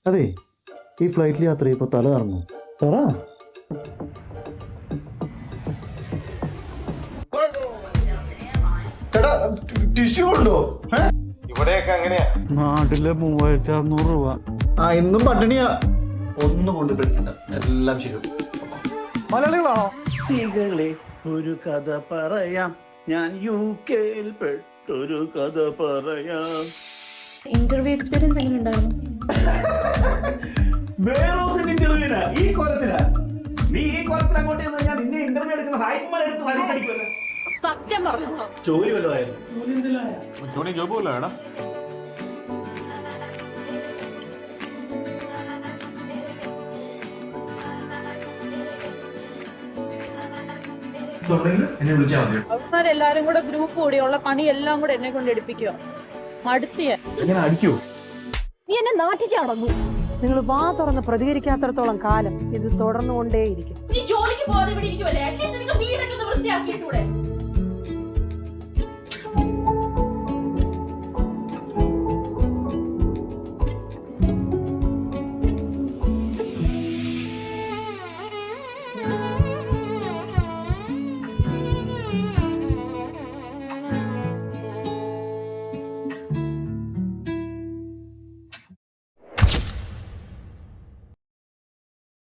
അതെ, ഈ ഫ്ലൈറ്റിൽ യാത്ര ചെയ്യുമ്പോൾ തല കറങ്ങും. പറ. ടിഷ്യൂ ഉണ്ടോ? ഇവിടെയൊക്കെ അങ്ങനെയാ. നാട്ടിലെ 3600 രൂപ. ഇന്നും പട്ടിണിയാ. ഒന്നും കൊണ്ട് പേടിക്കണ്ട, എല്ലാം ശരി. മലയാളികളാണോ? ഒരു കഥ പറയാം, ഞാൻ UK പെട്ടൊരു കഥ പറയാം. ഇന്റർവ്യൂ എക്സ്പീരിയൻസ് എങ്ങനെ ഉണ്ടായിരുന്നു? ഈ കൊല്ലത്തിനാ നീ ഈ കൊല്ലത്തിൽ അങ്ങോട്ട് ഞാൻ നിന്നെ ഇന്റർവ്യൂ എടുക്കുന്ന സായിപ്പന്മാരെ എടുത്ത് വഴിക്കടിക്കുമല്ലോ. സത്യം പറഞ്ഞു. ജോലി വല്ലതായിരുന്നു. ജോണി ജോബ് വല്ലോ എടാ. എന്നെ വിളിച്ചാൽ മതി. അവന്മാരെല്ലാരും കൂടെ ഗ്രൂപ്പ് കൂടിയുള്ള പണി എല്ലാം കൂടെ എന്നെ കൊണ്ട് എടുപ്പിക്കുക. മടുത്തിയ എങ്ങനെ അടിക്കൂ? നീ എന്നെ നാട്ടിച്ചടങ്ങൂ. നിങ്ങൾ വാ തുറന്ന് പ്രതികരിക്കാത്തിടത്തോളം കാലം ഇത് തുടർന്നുകൊണ്ടേയിരിക്കും. നീ ജോലിക്ക് പോകാതെ ഇവിടെ ഇരിക്കുവല്ലേ? അറ്റ്ലീസ്റ്റ് നിനക്ക് വീടൊക്കെ ഒന്ന് വൃത്തിയാക്കിയിട്ടൂടെ?